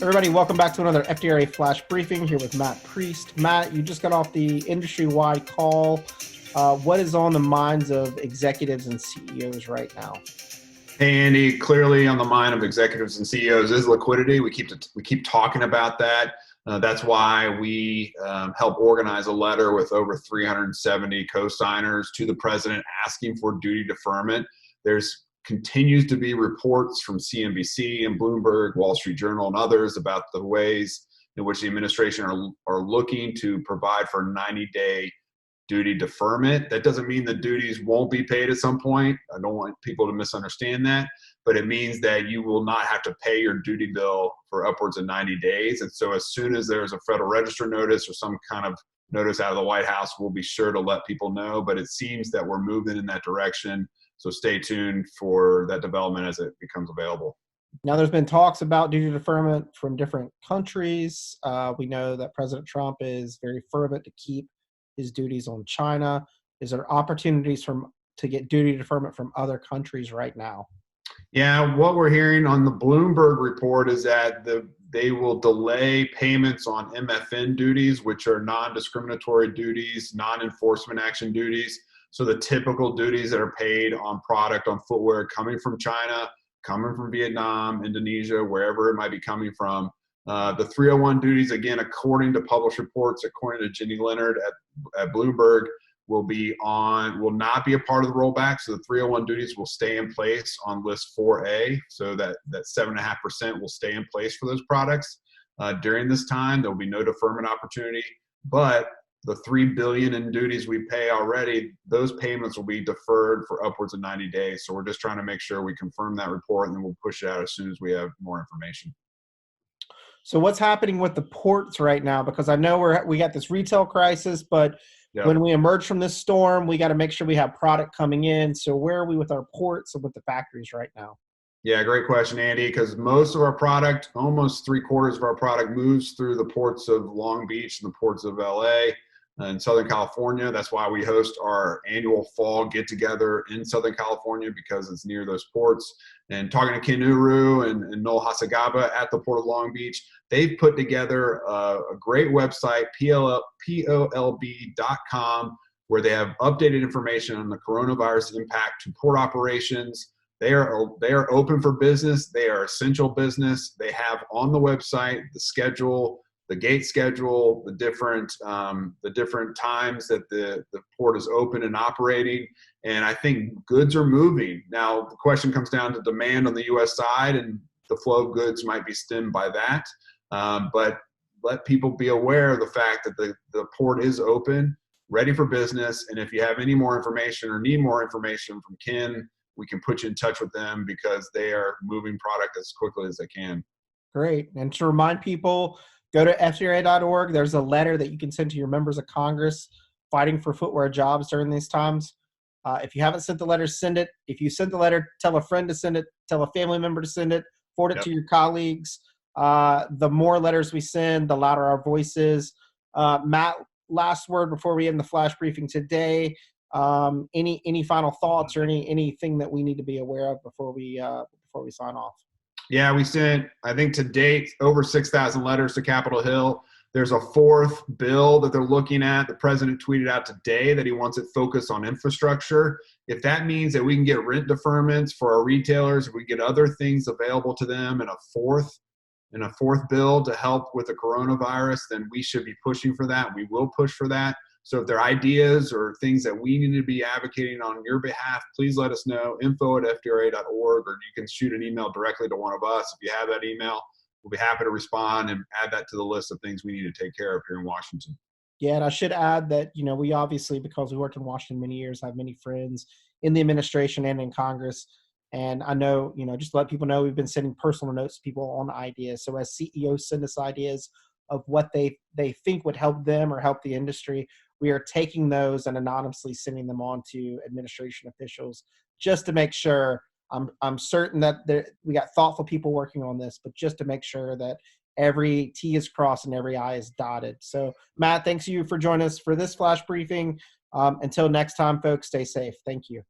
Everybody, welcome back to another FDRA Flash Briefing here with Matt Priest. Matt, you just got off the industry-wide call. What is on the minds of executives and CEOs right now? Hey, Andy, clearly on the mind of executives and CEOs is liquidity. We keep talking about that. That's why we help organize a letter with over 370 co-signers to the president asking for duty deferment. There's continues to be reports from CNBC and Bloomberg, Wall Street Journal, and others about the ways in which the administration are looking to provide for 90-day duty deferment. That doesn't mean the duties won't be paid at some point. I don't want people to misunderstand that, but it means that you will not have to pay your duty bill for upwards of 90 days. And so as soon as there's a Federal Register notice or some kind of notice out of the White House, we'll be sure to let people know. But it seems that we're moving in that direction. So stay tuned for that development as it becomes available. Now, there's been talks about duty deferment from different countries. We know that President Trump is very fervent to keep his duties on China. Is there opportunities to get duty deferment from other countries right now? Yeah, what we're hearing on the Bloomberg report is that they will delay payments on MFN duties, which are non-discriminatory duties, non-enforcement action duties. So the typical duties that are paid on product, on footwear coming from China, coming from Vietnam, Indonesia, wherever it might be coming from. The 301 duties, again, according to published reports, according to Ginny Leonard at Bloomberg, will not be a part of the rollback. So the 301 duties will stay in place on list 4A. So that 7.5% will stay in place for those products. During this time, there will be no deferment opportunity, but the $3 billion in duties we pay already, those payments will be deferred for upwards of 90 days. So we're just trying to make sure we confirm that report, and then we'll push it out as soon as we have more information. So what's happening with the ports right now? Because I know we got this retail crisis, but when we emerge from this storm, we got to make sure we have product coming in. So where are we with our ports and with the factories right now? Yeah, great question, Andy, because most of our product, almost 3/4 of our product, moves through the ports of Long Beach and the ports of LA and Southern California. That's why we host our annual fall get-together in Southern California, because it's near those ports. And talking to Ken Uru and Noel Hasagaba at the Port of Long Beach, they've put together a great website, polb.com, where they have updated information on the coronavirus impact to port operations. They are open for business. They are essential business. They have on the website the schedule, the gate schedule, the different times that the port is open and operating. And I think goods are moving. Now, the question comes down to demand on the U.S. side, and the flow of goods might be stemmed by that. But let people be aware of the fact that the port is open, ready for business. And if you have any more information or need more information from Ken, we can put you in touch with them, because they are moving product as quickly as they can. Great. And to remind people, go to FDRA.org. There's a letter that you can send to your members of Congress fighting for footwear jobs during these times. If you haven't sent the letter, send it. If you sent the letter, tell a friend to send it, tell a family member to send it, forward it to your colleagues. The more letters we send, the louder our voices. Matt, last word before we end the flash briefing today. Any final thoughts or anything that we need to be aware of before we sign off? Yeah, we sent, I think to date, over 6,000 letters to Capitol Hill. There's a fourth bill that they're looking at. The president tweeted out today that he wants it focused on infrastructure. If that means that we can get rent deferments for our retailers, if we get other things available to them in a fourth bill to help with the coronavirus, then we should be pushing for that. We will push for that. So if there are ideas or things that we need to be advocating on your behalf, please let us know, info@fdra.org, or you can shoot an email directly to one of us. If you have that email, we'll be happy to respond and add that to the list of things we need to take care of here in Washington. Yeah, and I should add that, we obviously, because we worked in Washington many years, have many friends in the administration and in Congress. And I know, just to let people know, we've been sending personal notes to people on ideas. So as CEOs send us ideas of what they think would help them or help the industry, we are taking those and anonymously sending them on to administration officials, just to make sure. I'm certain that we got thoughtful people working on this, but just to make sure that every T is crossed and every I is dotted. So Matt, thanks you for joining us for this flash briefing. Until next time, folks, stay safe. Thank you.